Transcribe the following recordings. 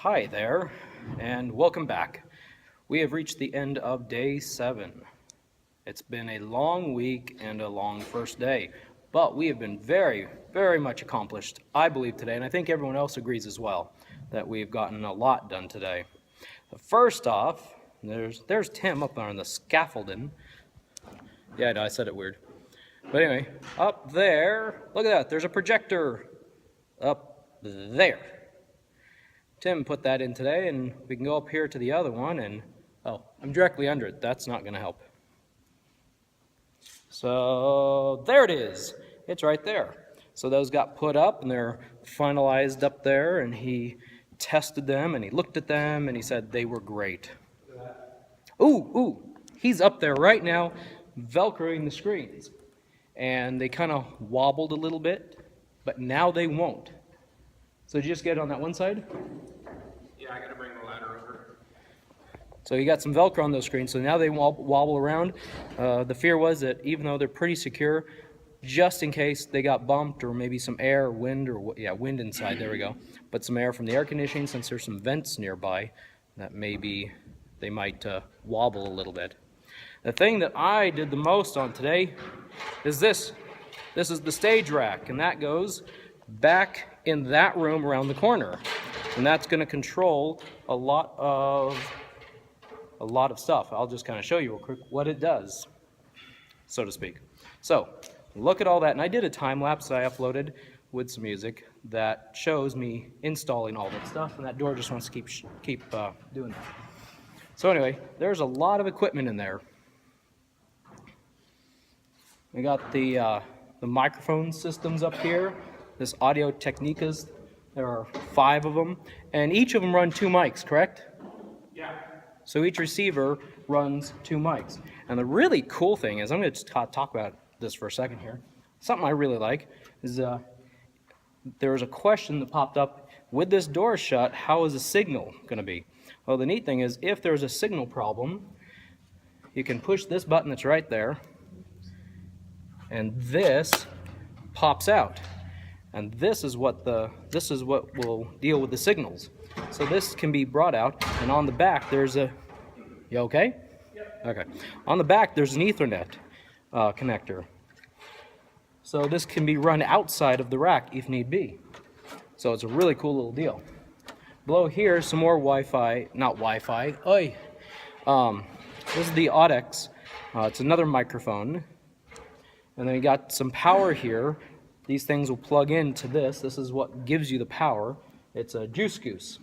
Hi there, and welcome back. We have reached the end of day 7. It's been a long week and a long first day, but we have been very, very much accomplished, I believe, today, and I think everyone else agrees as well, that we've gotten a lot done today. First off, there's Tim up there on the scaffolding. Yeah, no, I said it weird. But anyway, up there, look at that, there's a projector up there. Tim put that in today, and we can go up here to the other one, and oh, I'm directly under it. That's not going to help. So there it is. It's right there. So those got put up, and they're finalized up there, and he tested them, and he looked at them, and he said they were great. Ooh, he's up there right now, Velcroing the screens. And they kind of wobbled a little bit, but now they won't. So did you just get it on that one side? Yeah, I gotta bring the ladder over. So you got some Velcro on those screens, so now they wobble around. The fear was that even though they're pretty secure, just in case they got bumped or maybe some air, wind, or wind inside, there we go. But some air from the air conditioning, since there's some vents nearby, that maybe they might wobble a little bit. The thing that I did the most on today is this. This is the stage rack, and that goes back in that room around the corner. And that's going to control a lot of stuff. I'll just kind of show you real quick what it does, so to speak. So look at all that, and I did a time lapse that I uploaded with some music that shows me installing all that stuff, and that door just wants to keep doing that. So anyway, there's a lot of equipment in there. We got the microphone systems up here. This Audio Technicas. There are 5 of them, and each of them run 2 mics, correct? Yeah. So each receiver runs 2 mics. And the really cool thing is, I'm going to just talk about this for a second here. Something I really like is there was a question that popped up, with this door shut, how is the signal going to be? Well, the neat thing is, if there's a signal problem, you can push this button that's right there, and this pops out. And this is what will deal with the signals. So this can be brought out, and on the back there's a, you okay? Yep. Okay. On the back there's an Ethernet connector. So this can be run outside of the rack if need be. So it's a really cool little deal. Below here, some more Wi-Fi, not Wi-Fi. This is the Audix. It's another microphone. And then we got some power here. These things will plug into this. This is what gives you the power. It's a Juice Goose.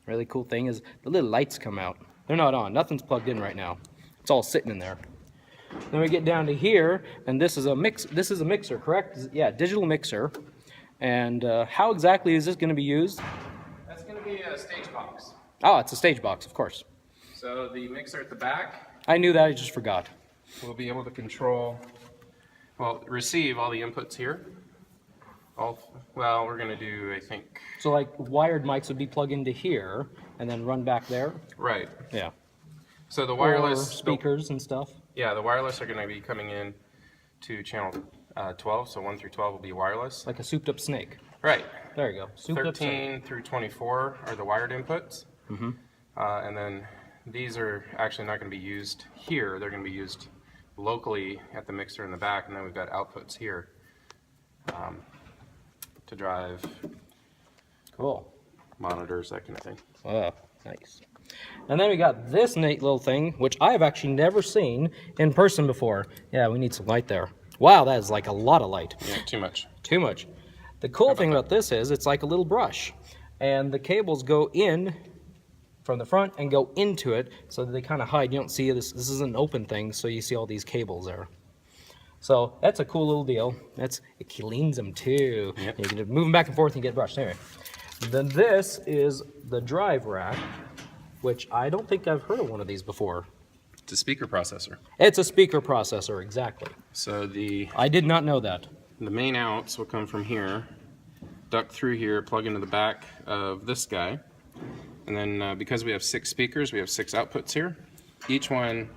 Really cool thing is the little lights come out. They're not on. Nothing's plugged in right now. It's all sitting in there. Then we get down to here, and this is a mixer, correct? Yeah, digital mixer. And how exactly is this going to be used? That's gonna be a stage box. Oh, it's a stage box, of course. So the mixer at the back I knew that. I just forgot. will be able to receive all the inputs here. We're gonna do, I think. So like wired mics would be plugged into here and then run back there? Right. Yeah. So the wireless Or speakers and stuff? Yeah, the wireless are gonna be coming in to channel 12. So 1 through 12 will be wireless. Like a souped up snake. Right. There you go. Souped up snake. 13 through 24 are the wired inputs. Mm-hmm. And then these are actually not going to be used here. They're going to be used locally at the mixer in the back, and then we've got outputs here to drive Cool. monitors, that kind of thing. Oh, nice. And then we got this neat little thing, which I've actually never seen in person before. Yeah, we need some light there. Wow, that is like a lot of light. Yeah, too much. Too much. The cool thing about this is it's like a little brush, and the cables go in from the front and go into it, so that they kind of hide. You don't see this. This is an open thing, so you see all these cables there. So that's a cool little deal. It cleans them too. Yep. You can move them back and forth and get brushed. Anyway, then this is the drive rack, which I don't think I've heard of one of these before. It's a speaker processor. It's a speaker processor, exactly. So the I did not know that. main outs will come from here, duct through here, plug into the back of this guy. And then because we have 6 speakers, we have 6 outputs here. Each one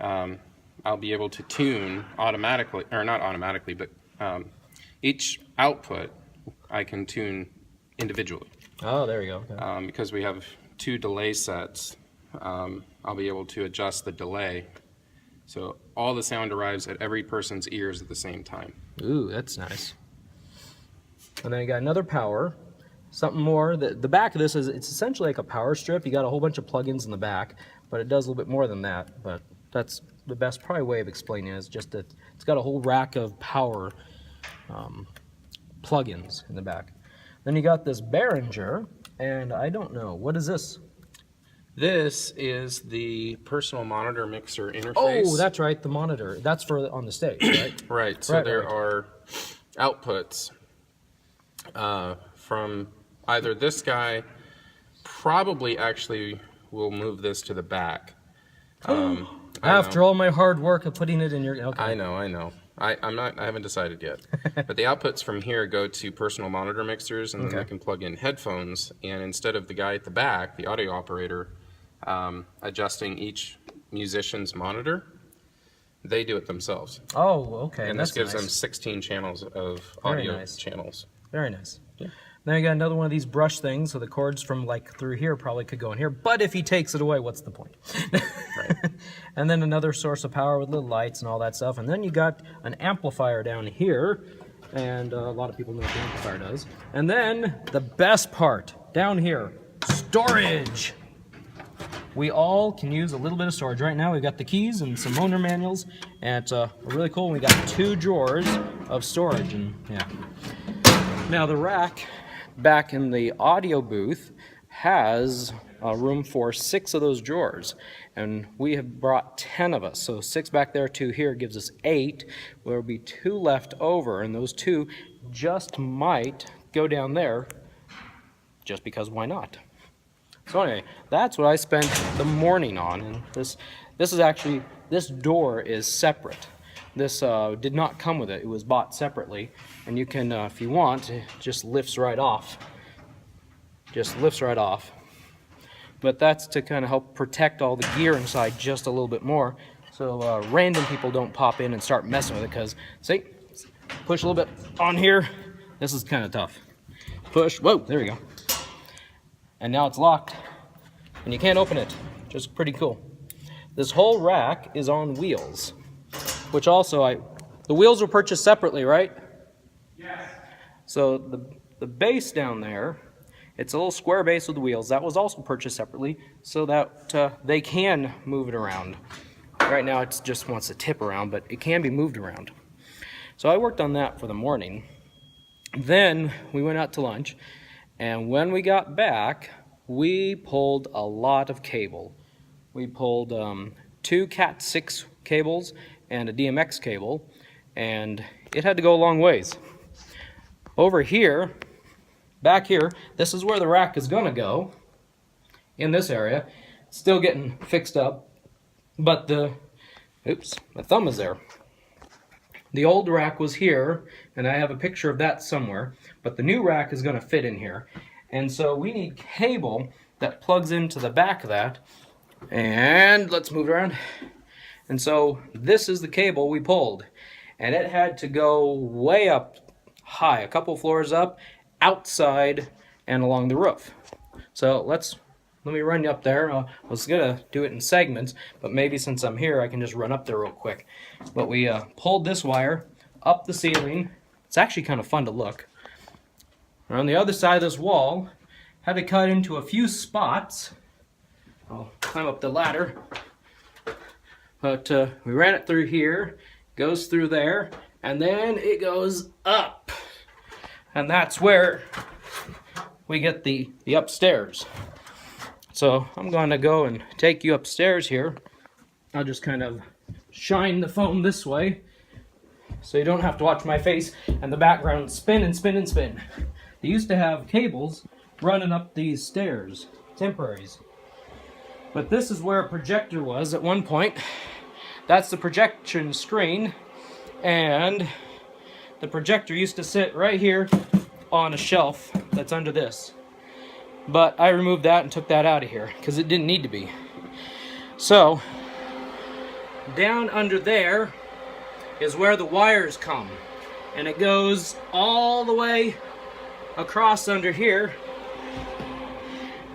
I'll be able to tune automatically, or not automatically, but each output I can tune individually. Oh, there you go. Okay. Because we have 2 delay sets, I'll be able to adjust the delay. So all the sound arrives at every person's ears at the same time. Ooh, that's nice. And then you got another power, something more. The back of this is, it's essentially like a power strip. You got a whole bunch of plugins in the back, but it does a little bit more than that. But that's the best probably way of explaining it, is just that it's got a whole rack of power plugins in the back. Then you got this Behringer, and I don't know, what is this? This is the personal monitor mixer interface. Oh, that's right, the monitor. That's for on the stage, right? Right, so Right, there right. are outputs from either this guy, probably actually we'll move this to the back. After all my hard work of putting it in your... Okay. I know. I haven't decided yet. But the outputs from here go to personal monitor mixers, and then I can plug in headphones, and instead of the guy at the back, the audio operator, adjusting each musician's monitor, they do it themselves. Oh, okay. And that's this gives nice. them 16 channels of Very audio nice. channels. Very nice. Yeah. Now you got another one of these brush things, so the cords from like through here probably could go in here, but if he takes it away, what's the point? Right. And then another source of power with little lights and all that stuff. And then you got an amplifier down here, and a lot of people know what the amplifier does. And then the best part, down here, storage. We all can use a little bit of storage. Right now we've got the keys and some owner manuals, and it's really cool. We got 2 drawers of storage, and yeah. Now the rack back in the audio booth has room for 6 of those drawers, and we have brought 10 of us. So 6 back there, 2 here gives us 8. There will be 2 left over, and those 2 just might go down there, just because why not? So anyway, that's what I spent the morning on, and this is actually, this door is separate. This did not come with it. It was bought separately, and you can, if you want, it just lifts right off. Just lifts right off. But that's to kind of help protect all the gear inside just a little bit more, so random people don't pop in and start messing with it. Because see, push a little bit on here. This is kind of tough. Push. Whoa, there we go. And now it's locked, and you can't open it. Just pretty cool. This whole rack is on wheels, which also the wheels were purchased separately, right? Yes. So the base down there, it's a little square base with wheels. That was also purchased separately, so that they can move it around. Right now it just wants to tip around, but it can be moved around. So I worked on that for the morning. Then we went out to lunch, and when we got back, we pulled a lot of cable. We pulled 2 Cat 6 cables and a DMX cable, and it had to go a long ways. Over here, back here, this is where the rack is gonna go, in this area. Still getting fixed up, but oops, my thumb is there. The old rack was here, and I have a picture of that somewhere, but the new rack is gonna fit in here. And so we need cable that plugs into the back of that, and let's move it around. And so this is the cable we pulled, and it had to go way up high, a couple floors up, outside and along the roof. So let me run you up there. I was gonna do it in segments, but maybe since I'm here I can just run up there real quick. But we pulled this wire up the ceiling. It's actually kind of fun to look. And on the other side of this wall, had to cut into a few spots. I'll climb up the ladder. But we ran it through here, goes through there, and then it goes up. And that's where we get the upstairs. So I'm going to go and take you upstairs here. I'll just kind of shine the phone this way, so you don't have to watch my face and the background spin and spin and spin. They used to have cables running up these stairs, temporaries. But this is where a projector was at one point. That's the projection screen, and the projector used to sit right here on a shelf that's under this. But I removed that and took that out of here because it didn't need to be. So down under there is where the wires come, and it goes all the way across under here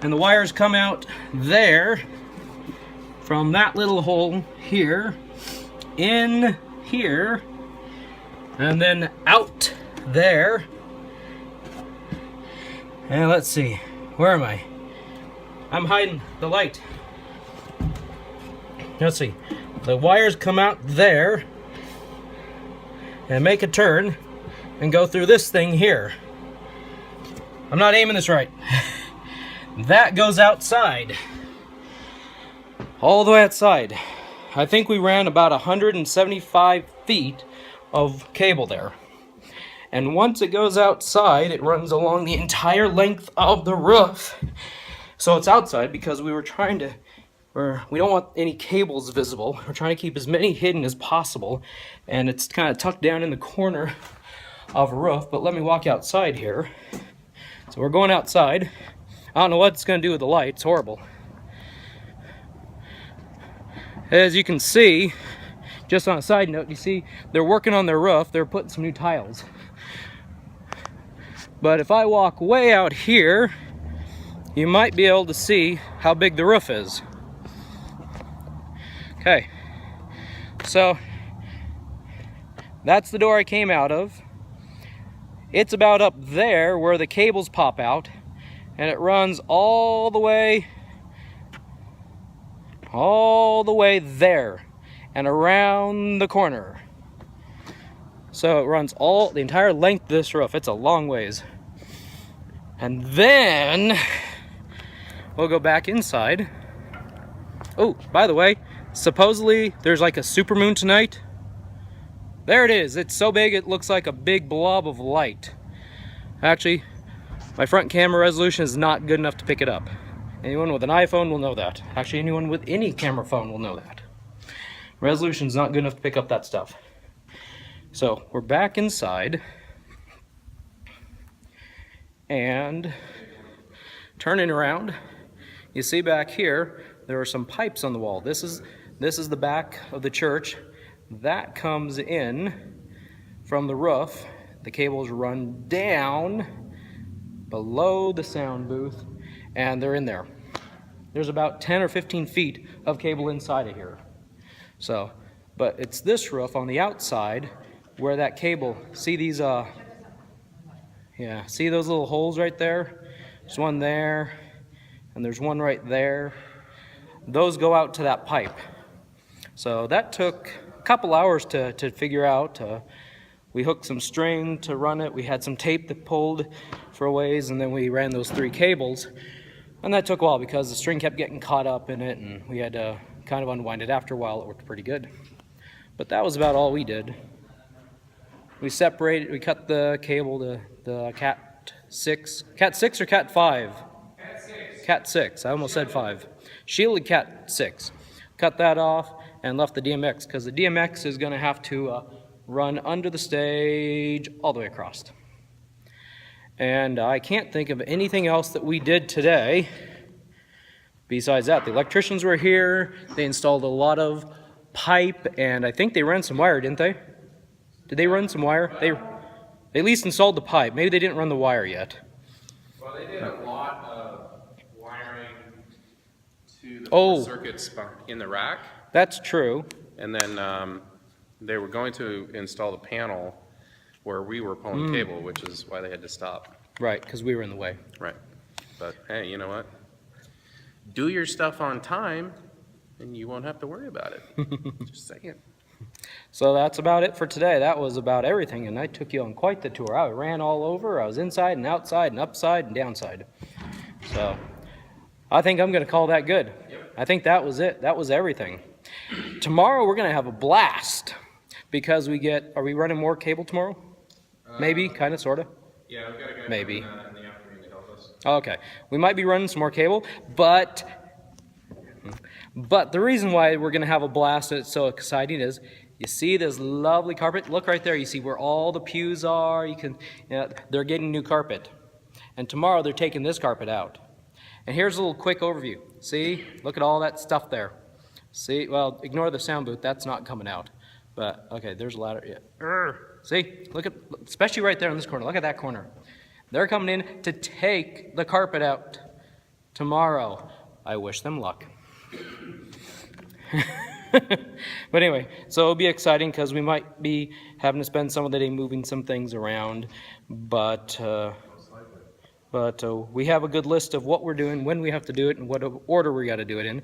And the wires come out there from that little hole here, in here, and then out there. And let's see, where am I? I'm hiding the light. Let's see, the wires come out there and make a turn and go through this thing here. I'm not aiming this right. That goes outside. All the way outside. I think we ran about 175 feet of cable there. And once it goes outside, it runs along the entire length of the roof. So it's outside because we were trying to, we don't want any cables visible. We're trying to keep as many hidden as possible. And it's kind of tucked down in the corner of a roof. But let me walk outside here. So we're going outside. I don't know what it's going to do with the light. It's horrible. As you can see, just on a side note, you see they're working on their roof. They're putting some new tiles. But if I walk way out here, you might be able to see how big the roof is. Okay, so that's the door I came out of. It's about up there where the cables pop out, and it runs all the way there and around the corner. So it runs the entire length of this roof. It's a long ways. And then we'll go back inside. Oh, by the way, supposedly there's like a supermoon tonight. There it is. It's so big it looks like a big blob of light. Actually, my front camera resolution is not good enough to pick it up. Anyone with an iPhone will know that. Actually, anyone with any camera phone will know that. Resolution is not good enough to pick up that stuff. So we're back inside and turning around. You see back here there are some pipes on the wall. This is the back of the church. That comes in from the roof. The cables run down below the sound booth, and they're in there. There's about 10 or 15 feet of cable inside of here. So, but it's this roof on the outside where that cable, see these, see those little holes right there? There's one there, and there's one right there. Those go out to that pipe. So that took a couple hours to figure out. We hooked some string to run it. We had some tape that pulled for a ways, and then we ran those 3 cables. And that took a while because the string kept getting caught up in it, and we had to kind of unwind it. After a while, it worked pretty good. But that was about all we did. We separated, we cut the cable to the Cat 6. Cat 6 or Cat 5? Cat 6. Cat 6. I almost said 5. Shielded Cat 6. Cut that off and left the DMX because the DMX is going to have to run under the stage all the way across. And I can't think of anything else that we did today besides that. The electricians were here. They installed a lot of pipe, and I think they ran some wire, didn't they? Did they run some wire? They at least installed the pipe. Maybe they didn't run the wire yet. Well, they did a lot of wiring to the circuits in the rack. That's true. And then they were going to install the panel where we were pulling cable, which is why they had to stop. Right, because we were in the way. Right. But hey, you know what? Do your stuff on time, and you won't have to worry about it. Just saying. So that's about it for today. That was about everything, and I took you on quite the tour. I ran all over. I was inside and outside and upside and downside. So I think I'm going to call that good. Yep. I think that was it. That was everything. Tomorrow we're going to have a blast because are we running more cable tomorrow? Maybe, kind of, sort of. Yeah, we've got a guy maybe in the afternoon to help us. Okay, we might be running some more cable, but the reason why we're going to have a blast and it's so exciting is you see this lovely carpet. Look right there. You see where all the pews are. They're getting new carpet, and tomorrow they're taking this carpet out. And here's a little quick overview. See, look at all that stuff there. See, well, ignore the sound booth. That's not coming out. But okay, there's a ladder. Yeah. See, look at, especially right there in this corner. Look at that corner. They're coming in to take the carpet out tomorrow. I wish them luck. But anyway, so it'll be exciting because we might be having to spend some of the day moving some things around, but we have a good list of what we're doing, when we have to do it, and what order we got to do it in.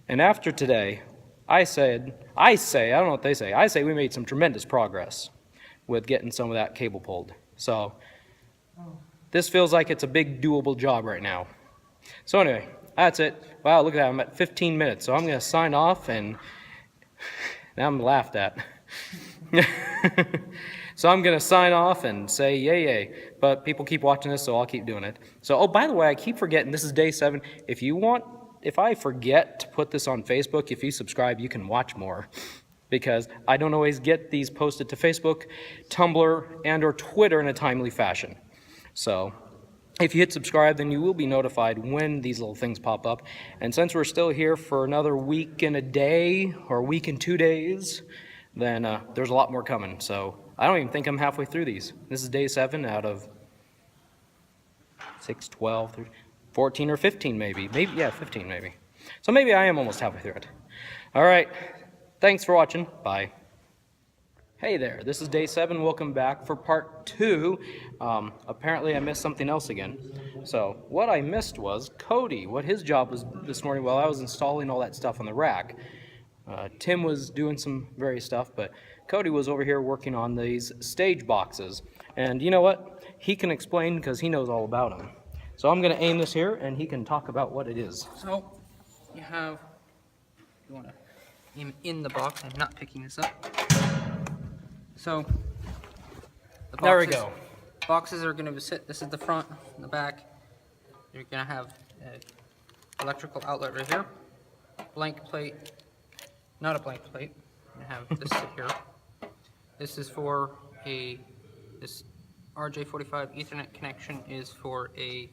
And after today, I say, I don't know what they say, I say we made some tremendous progress with getting some of that cable pulled. So this feels like it's a big doable job right now. So anyway, that's it. Wow, look at that, I'm at 15 minutes, so I'm going to sign off, and now I'm laughed at. So I'm going to sign off and say yay, yay. But people keep watching this, so I'll keep doing it. So, oh, by the way, I keep forgetting, this is day 7. If I forget to put this on Facebook, if you subscribe, you can watch more. Because I don't always get these posted to Facebook, Tumblr, and or Twitter in a timely fashion. So if you hit subscribe, then you will be notified when these little things pop up. And since we're still here for another week and a day, or a week and 2 days, then there's a lot more coming. So I don't even think I'm halfway through these. This is day 7 out of 6, 12, 13, 14 or 15 maybe. Yeah, 15 maybe. So maybe I am almost halfway through it. All right. Thanks for watching. Bye. Hey there, this is day 7. Welcome back for part 2. Apparently I missed something else again. So what I missed was Cody, what his job was this morning while I was installing all that stuff on the rack. Tim was doing some various stuff, but Cody was over here working on these stage boxes. And you know what? He can explain because he knows all about them. So I'm going to aim this here, and he can talk about what it is. So, you want to aim in the box. I'm not picking this up. So, There we go. Boxes are going to sit, this is the front and the back. You're going to have an electrical outlet right here. Blank plate, not a blank plate. You're going to have this sit here. This is for this RJ45 Ethernet connection is for a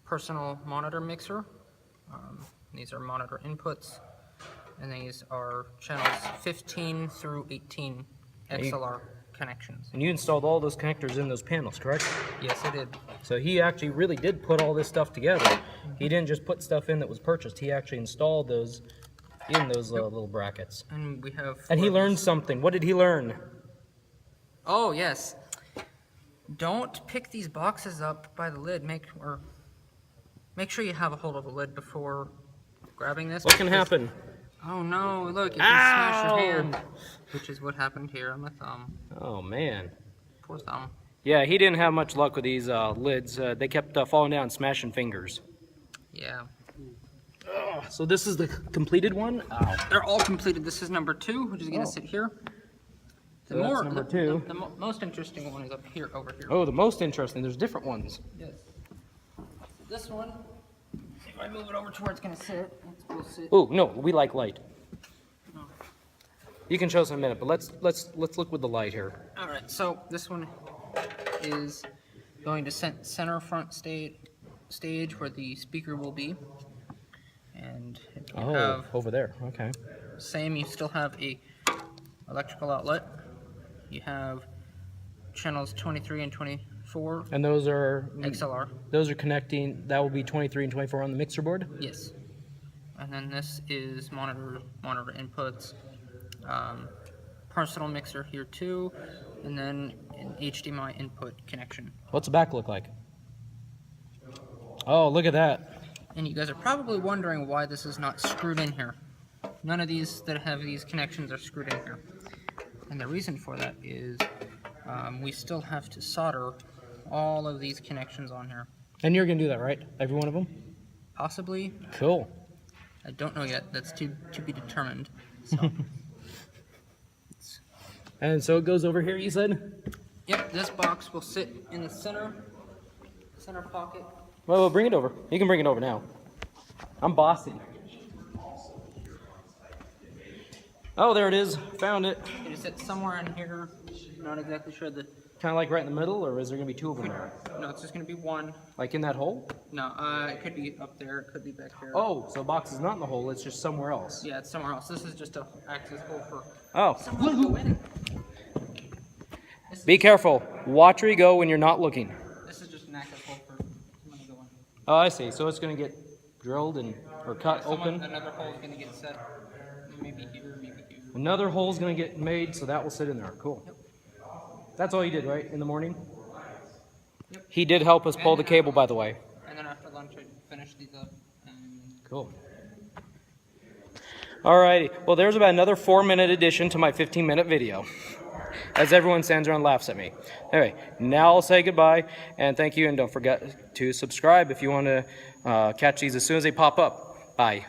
personal monitor mixer. These are monitor inputs, and these are channels 15 through 18 XLR connections. And you installed all those connectors in those panels, correct? Yes, I did. So he actually really did put all this stuff together. He didn't just put stuff in that was purchased. He actually installed those in those little brackets. And we have. And he learned something. What did he learn? Oh yes. Don't pick these boxes up by the lid. Make sure you have a hold of the lid before grabbing this. What can happen? Oh no! Look, you can smash your hand, which is what happened here on my thumb. Oh man. Poor thumb. Yeah, he didn't have much luck with these lids. They kept falling down, smashing fingers. Yeah. So this is the completed one? Ow. They're all completed. This is number 2, which is going to sit here. So that's number 2. The most interesting one is up here, over here. Oh, the most interesting. There's different ones. Yes. This one, if I move it over to where it's going to sit, we'll sit. Oh, no, we like light. No. You can show us in a minute, but let's look with the light here. All right, so this one is going to center front stage where the speaker will be. And you have over there. Okay. same, you still have a electrical outlet. You have channels 23 and 24 And those are XLR. Those are connecting. That will be 23 and 24 on the mixer board. Yes. And then this is monitor inputs, personal mixer here too, and then an HDMI input connection. What's the back look like? Oh, look at that. And you guys are probably wondering why this is not screwed in here. None of these that have these connections are screwed in here. And the reason for that is we still have to solder all of these connections on here. And you're gonna do that, right? Every one of them? Possibly. Cool. I don't know yet. That's to be determined. So. And so it goes over here, you said? Yep, this box will sit in the center pocket. Well, bring it over. You can bring it over now. I'm bossy. Oh, there it is. Found it. It sits somewhere in here. Not exactly sure the. Kind of like right in the middle, or is there going to be 2 of them there? No, it's just going to be one. Like in that hole? No, it could be up there. It could be back there. Oh, so the box is not in the hole. It's just somewhere else. Yeah, it's somewhere else. This is just a access hole for Oh. someone to go in. Be careful. Watch where you go when you're not looking. This is just an access hole for someone to go in. Oh, I see. So it's going to get drilled and or cut open. Another hole is gonna get set, maybe here, maybe here. Another hole's going to get made, so that will sit in there. Cool. That's all you did, right, in the morning? Yep. He did help us pull the cable, by the way. And then after lunch, I finish these up. Cool. Alrighty. Well, there's about another 4-minute addition to my 15-minute video. As everyone stands around and laughs at me. Anyway, now I'll say goodbye and thank you, and don't forget to subscribe if you want to catch these as soon as they pop up. Bye.